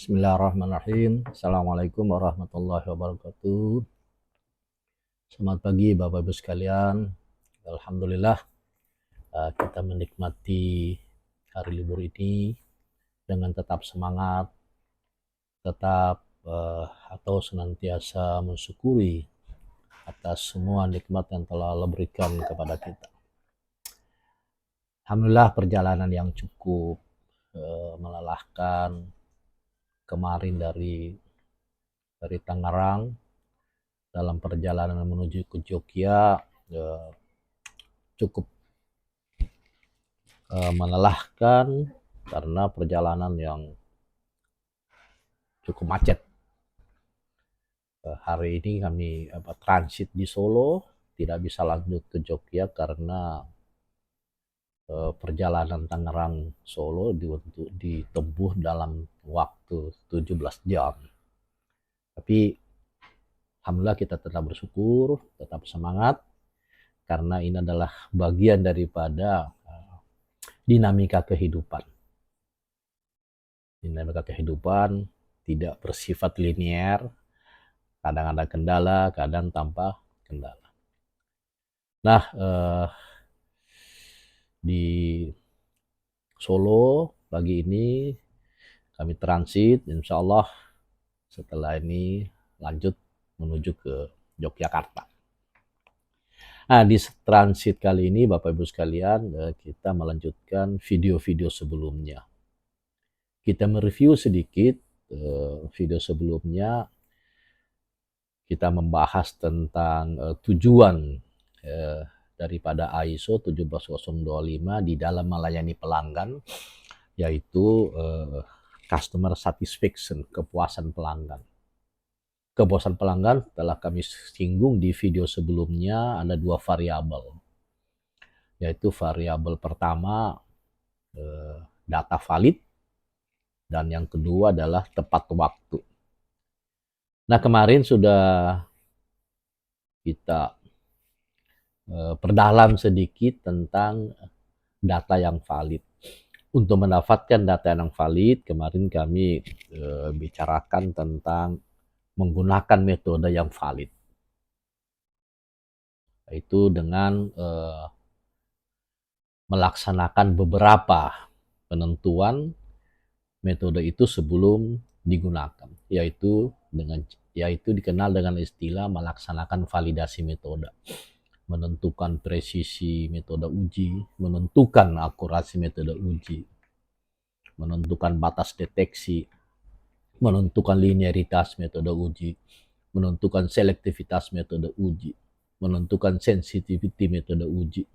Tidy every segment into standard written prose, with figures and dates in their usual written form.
Bismillahirrahmanirrahim. Assalamualaikum warahmatullahi wabarakatuh. Selamat pagi Bapak Ibu sekalian. Alhamdulillah kita menikmati hari libur ini dengan tetap semangat, tetap atau senantiasa mensyukuri atas semua nikmat yang telah Allah berikan kepada kita. Alhamdulillah perjalanan yang cukup melelahkan kemarin dari Tangerang. Dalam perjalanan menuju ke Jogja cukup melelahkan karena perjalanan yang cukup macet. Hari ini kami transit di Solo, tidak bisa lanjut ke Jogja karena perjalanan Tangerang Solo ditempuh dalam waktu 17 jam. Tapi alhamdulillah kita tetap bersyukur, tetap semangat, karena ini adalah bagian daripada dinamika kehidupan. Dinamika kehidupan tidak bersifat linear, kadang ada kendala, kadang tanpa kendala. Nah, di Solo pagi ini kami transit, insya Allah setelah ini lanjut menuju ke Yogyakarta. Nah, di transit kali ini Bapak Ibu sekalian, kita melanjutkan video-video sebelumnya. Kita mereview sedikit video sebelumnya. Kita membahas tentang tujuan daripada ISO 17025 di dalam melayani pelanggan, yaitu customer satisfaction, kepuasan pelanggan. Kepuasan pelanggan telah kami singgung di video sebelumnya, ada dua variabel, yaitu variabel pertama data valid, dan yang kedua adalah tepat waktu. Nah, kemarin sudah kita perdalam sedikit tentang data yang valid. Untuk mendapatkan data yang valid, kemarin kami bicarakan tentang menggunakan metode yang valid, yaitu dengan melaksanakan beberapa penentuan metode itu sebelum digunakan, yaitu dikenal dengan istilah melaksanakan validasi metode, menentukan presisi metode uji, menentukan akurasi metode uji, menentukan batas deteksi, menentukan linearitas metode uji, menentukan selektivitas metode uji, menentukan sensitivity metode uji,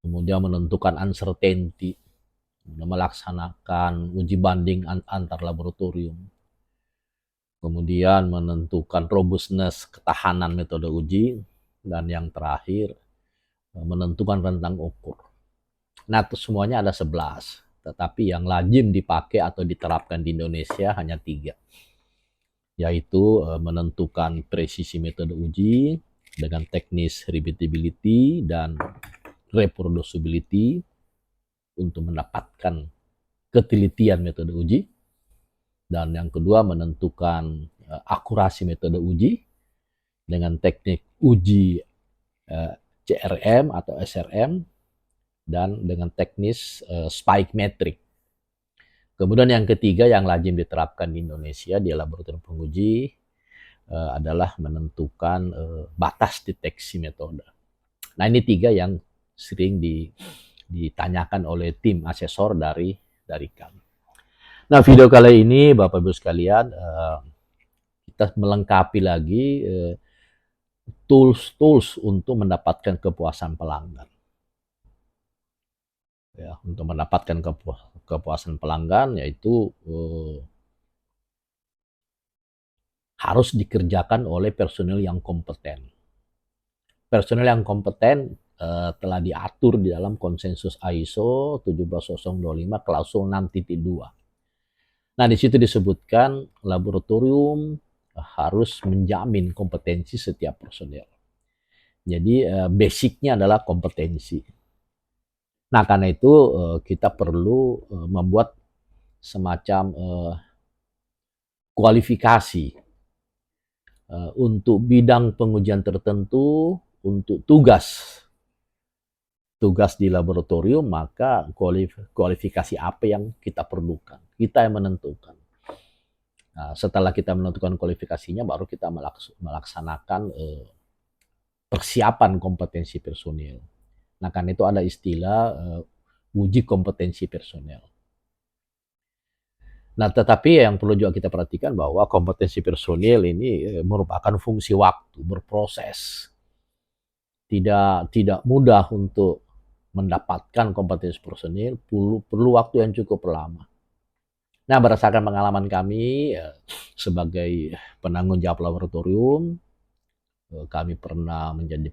kemudian menentukan uncertainty, melaksanakan uji banding antar laboratorium, kemudian menentukan robustness, ketahanan metode uji, dan yang terakhir menentukan rentang ukur. Nah, semuanya ada 11, tetapi yang lazim dipakai atau diterapkan di Indonesia hanya 3, yaitu menentukan presisi metode uji dengan teknis repeatability dan reproducibility untuk mendapatkan ketelitian metode uji, dan yang kedua menentukan akurasi metode uji dengan teknik uji CRM atau SRM dan dengan teknis spike metric. Kemudian yang ketiga yang lazim diterapkan di Indonesia di laboratorium penguji adalah menentukan batas deteksi metode. Nah, ini 3 yang sering ditanyakan oleh tim asesor dari kami. Nah, video kali ini Bapak Ibu sekalian, kita melengkapi lagi tools untuk mendapatkan kepuasan pelanggan. Ya, untuk mendapatkan kepuasan pelanggan, yaitu harus dikerjakan oleh personil yang kompeten. Personil yang kompeten telah diatur di dalam konsensus ISO 17025 klausul 6.2. Nah, di situ disebutkan laboratorium harus menjamin kompetensi setiap personil. Jadi basicnya adalah kompetensi. Nah, karena itu kita perlu membuat semacam kualifikasi untuk bidang pengujian tertentu, untuk tugas di laboratorium, maka kualifikasi apa yang kita perlukan. Kita yang menentukan. Nah, setelah kita menentukan kualifikasinya, baru kita melaksanakan persiapan kompetensi personil. Nah, karena itu ada istilah uji kompetensi personil. Nah, tetapi yang perlu juga kita perhatikan bahwa kompetensi personil ini merupakan fungsi waktu, berproses. Tidak mudah untuk mendapatkan kompetensi personil, perlu waktu yang cukup lama. Nah, berdasarkan pengalaman kami sebagai penanggung jawab laboratorium, kami pernah menjadi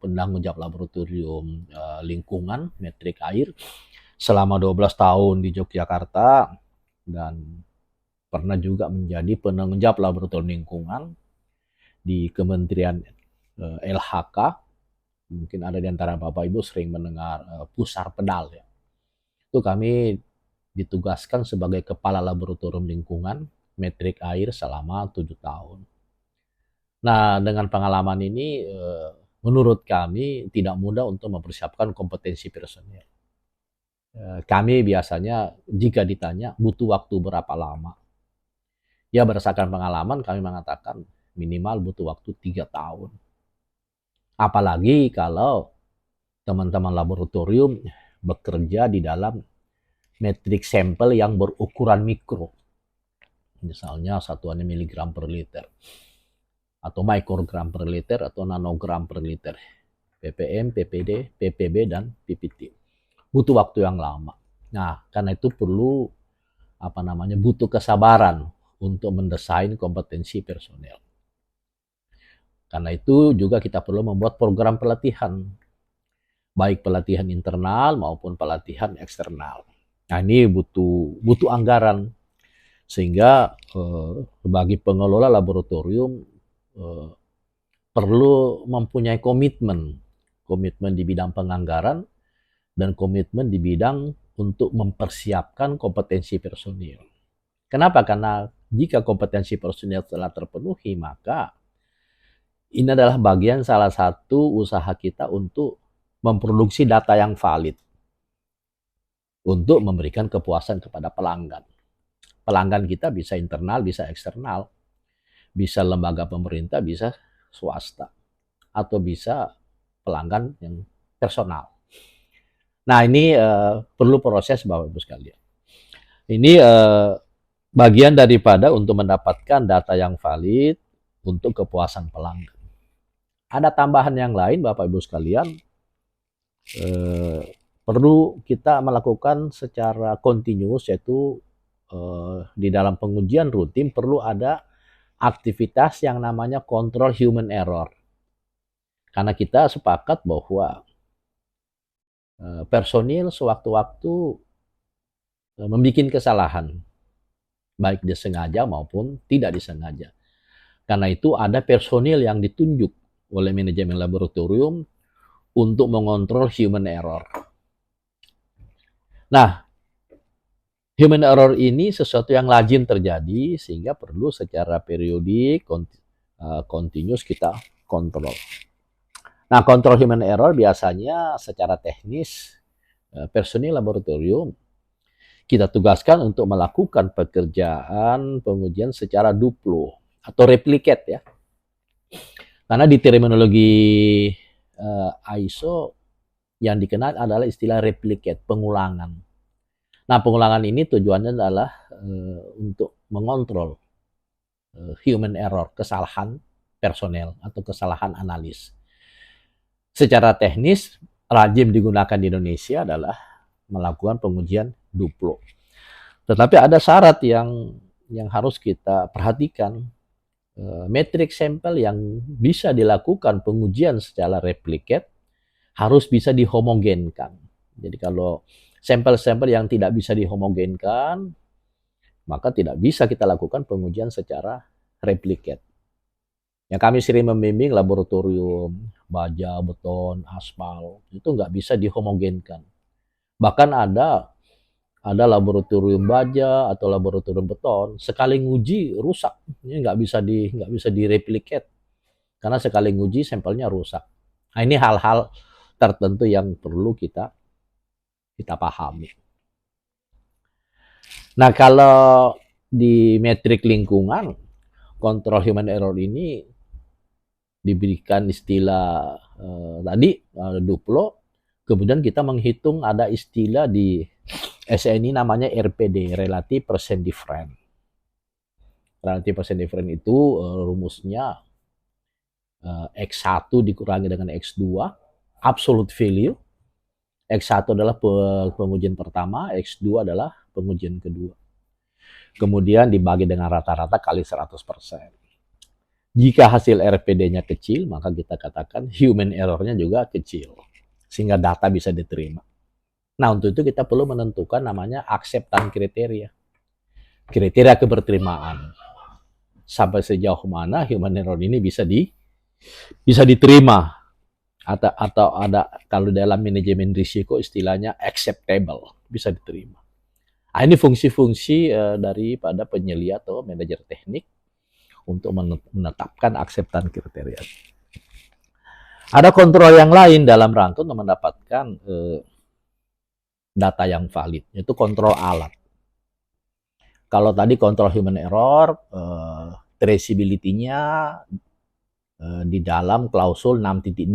penanggung jawab laboratorium lingkungan metrik air selama 12 tahun di Yogyakarta, dan pernah juga menjadi penanggung jawab laboratorium lingkungan di Kementerian LHK. Mungkin ada di antara Bapak Ibu sering mendengar pusar pedal ya. Itu kami ditugaskan sebagai kepala laboratorium lingkungan metrik air selama 7 tahun. Nah, dengan pengalaman ini menurut kami tidak mudah untuk mempersiapkan kompetensi personil. Kami biasanya jika ditanya butuh waktu berapa lama, ya berdasarkan pengalaman kami mengatakan minimal butuh waktu 3 tahun. Apalagi kalau teman-teman laboratorium bekerja di dalam metrik sampel yang berukuran mikro. Misalnya satuannya miligram per liter, atau mikrogram per liter, atau nanogram per liter. ppm, ppd, ppb, dan ppt. Butuh waktu yang lama. Nah, karena itu perlu butuh kesabaran untuk mendesain kompetensi personel. Karena itu juga kita perlu membuat program pelatihan, baik pelatihan internal maupun pelatihan eksternal. Nah, ini butuh anggaran, sehingga bagi pengelola laboratorium perlu mempunyai komitmen di bidang penganggaran dan komitmen di bidang untuk mempersiapkan kompetensi personil. Kenapa? Karena jika kompetensi personil telah terpenuhi, maka ini adalah bagian salah satu usaha kita untuk memproduksi data yang valid untuk memberikan kepuasan kepada pelanggan. Pelanggan kita bisa internal, bisa eksternal, bisa lembaga pemerintah, bisa swasta, atau bisa pelanggan yang personal. Nah, ini perlu proses Bapak Ibu sekalian. Ini bagian daripada untuk mendapatkan data yang valid untuk kepuasan pelanggan. Ada tambahan yang lain Bapak Ibu sekalian, perlu kita melakukan secara continuous, yaitu di dalam pengujian rutin perlu ada aktivitas yang namanya kontrol human error. Karena kita sepakat bahwa personil sewaktu-waktu membuat kesalahan, baik disengaja maupun tidak disengaja. Karena itu ada personil yang ditunjuk oleh manajemen laboratorium untuk mengontrol human error. Nah, human error ini sesuatu yang lazim terjadi, sehingga perlu secara periodik, continuous kita kontrol. Nah, kontrol human error biasanya secara teknis personil laboratorium kita tugaskan untuk melakukan pekerjaan pengujian secara duplo atau replicate ya. Karena di terminologi ISO yang dikenal adalah istilah replicate, pengulangan. Nah, pengulangan ini tujuannya adalah untuk mengontrol human error, kesalahan personel atau kesalahan analis. Secara teknis, lazim digunakan di Indonesia adalah melakukan pengujian duplo. Tetapi ada syarat yang harus kita perhatikan. Metrik sampel yang bisa dilakukan pengujian secara replicate harus bisa dihomogenkan. Jadi kalau sampel-sampel yang tidak bisa dihomogenkan, maka tidak bisa kita lakukan pengujian secara replicate. Yang kami sering membimbing laboratorium baja, beton, aspal, itu nggak bisa dihomogenkan. Bahkan ada ada laboratorium baja atau laboratorium beton, sekali nguji rusak, ini nggak bisa direplicate karena sekali nguji sampelnya rusak. Nah, ini hal-hal tertentu yang perlu kita pahami. Nah, kalau di metrik lingkungan, kontrol human error ini diberikan istilah tadi Duplo, kemudian kita menghitung ada istilah di SNI namanya RPD, Relative Percent Difference. Relative Percent Difference itu rumusnya X1 dikurangi dengan X2, absolute value. X1 adalah pengujian pertama, X2 adalah pengujian kedua. Kemudian dibagi dengan rata-rata kali 100%. Jika hasil RPD-nya kecil, maka kita katakan human error-nya juga kecil, sehingga data bisa diterima. Nah, untuk itu kita perlu menentukan namanya acceptance kriteria. Kriteria keberterimaan. Sampai sejauh mana human error ini bisa diterima. Atau ada, kalau dalam manajemen risiko istilahnya acceptable, bisa diterima. Nah, ini fungsi-fungsi daripada penyelia atau manajer teknik untuk menetapkan acceptance kriteria. Ada kontrol yang lain dalam rangka untuk mendapatkan data yang valid, yaitu kontrol alat. Kalau tadi kontrol human error, traceability-nya di dalam klausul 6.2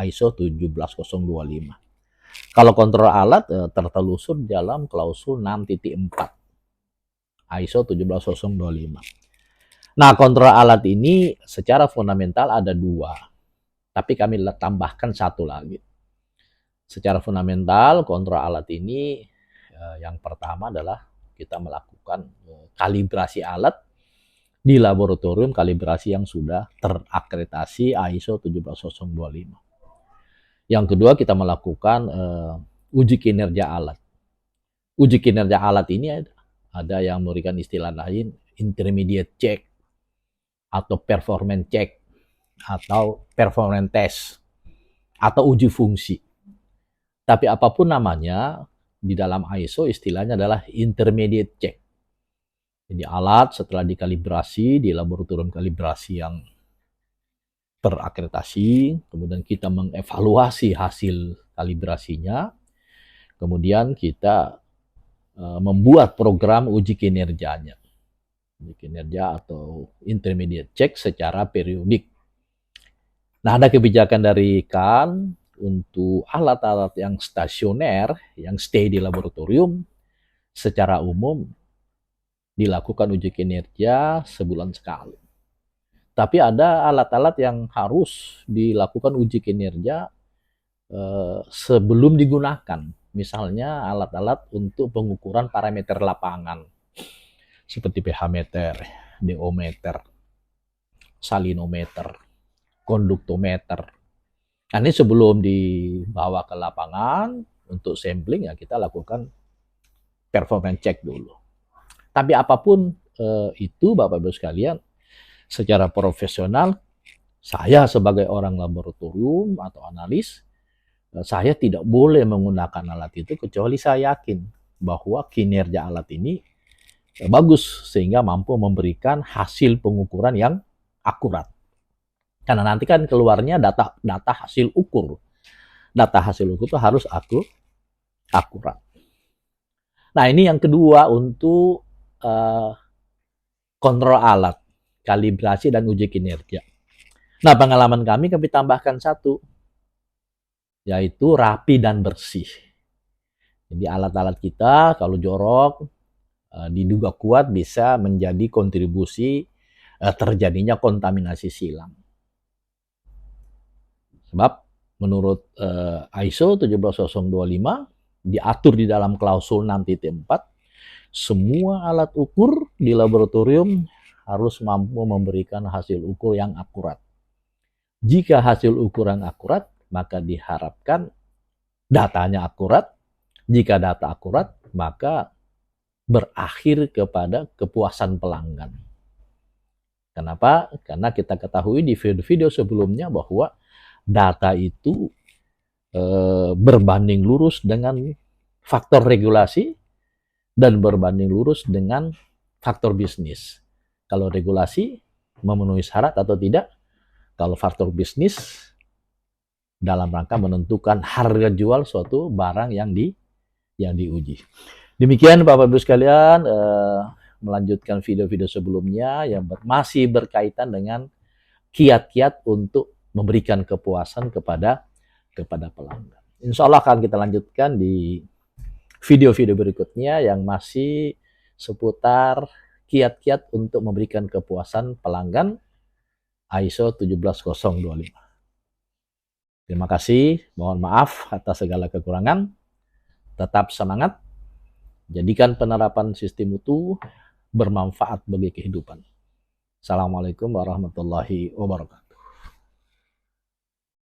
ISO 17025. Kalau kontrol alat tertelusur di dalam klausul 6.4 ISO 17025. Nah, kontrol alat ini secara fundamental ada dua, tapi kami tambahkan satu lagi. Secara fundamental, kontrol alat ini yang pertama adalah kita melakukan kalibrasi alat di laboratorium kalibrasi yang sudah terakreditasi ISO 17025. Yang kedua, kita melakukan uji kinerja alat. Uji kinerja alat ini ada yang memberikan istilah lain, intermediate check, atau performance check, atau performance test, atau uji fungsi. Tapi apapun namanya, di dalam ISO istilahnya adalah intermediate check. Jadi alat setelah dikalibrasi di laboratorium kalibrasi yang terakreditasi, kemudian kita mengevaluasi hasil kalibrasinya, kemudian kita membuat program uji kinerjanya. Uji kinerja atau intermediate check secara periodik. Nah, ada kebijakan dari KAN untuk alat-alat yang stasioner, yang stay di laboratorium, secara umum dilakukan uji kinerja sebulan sekali. Tapi ada alat-alat yang harus dilakukan uji kinerja sebelum digunakan. Misalnya alat-alat untuk pengukuran parameter lapangan, seperti pH meter, DO meter, salinometer, konduktometer. Nah, ini sebelum dibawa ke lapangan untuk sampling, ya kita lakukan performance check dulu. Tapi apapun itu, Bapak Ibu sekalian, secara profesional, saya sebagai orang laboratorium atau analis, saya tidak boleh menggunakan alat itu kecuali saya yakin bahwa kinerja alat ini bagus sehingga mampu memberikan hasil pengukuran yang akurat. Karena nanti kan keluarnya data hasil ukur. Data hasil ukur itu harus akurat. Nah, ini yang kedua untuk kontrol alat, kalibrasi dan uji kinerja. Nah, pengalaman kami tambahkan satu, yaitu rapi dan bersih. Jadi alat-alat kita kalau jorok, diduga kuat bisa menjadi kontribusi terjadinya kontaminasi silang. Sebab menurut ISO 17025 diatur di dalam klausul 6.4, semua alat ukur di laboratorium harus mampu memberikan hasil ukur yang akurat. Jika hasil ukuran akurat, maka diharapkan datanya akurat. Jika data akurat, maka berakhir kepada kepuasan pelanggan. Kenapa? Karena kita ketahui di video-video sebelumnya bahwa data itu berbanding lurus dengan faktor regulasi dan berbanding lurus dengan faktor bisnis. Kalau regulasi memenuhi syarat atau tidak, kalau faktor bisnis dalam rangka menentukan harga jual suatu barang yang diuji. Demikian Bapak Ibu sekalian, melanjutkan video-video sebelumnya yang masih berkaitan dengan kiat-kiat untuk memberikan kepuasan kepada pelanggan. Insya Allah akan kita lanjutkan di video-video berikutnya yang masih seputar kiat-kiat untuk memberikan kepuasan pelanggan ISO 17025. Terima kasih, mohon maaf atas segala kekurangan. Tetap semangat, jadikan penerapan sistem itu bermanfaat bagi kehidupan. Assalamualaikum warahmatullahi wabarakatuh.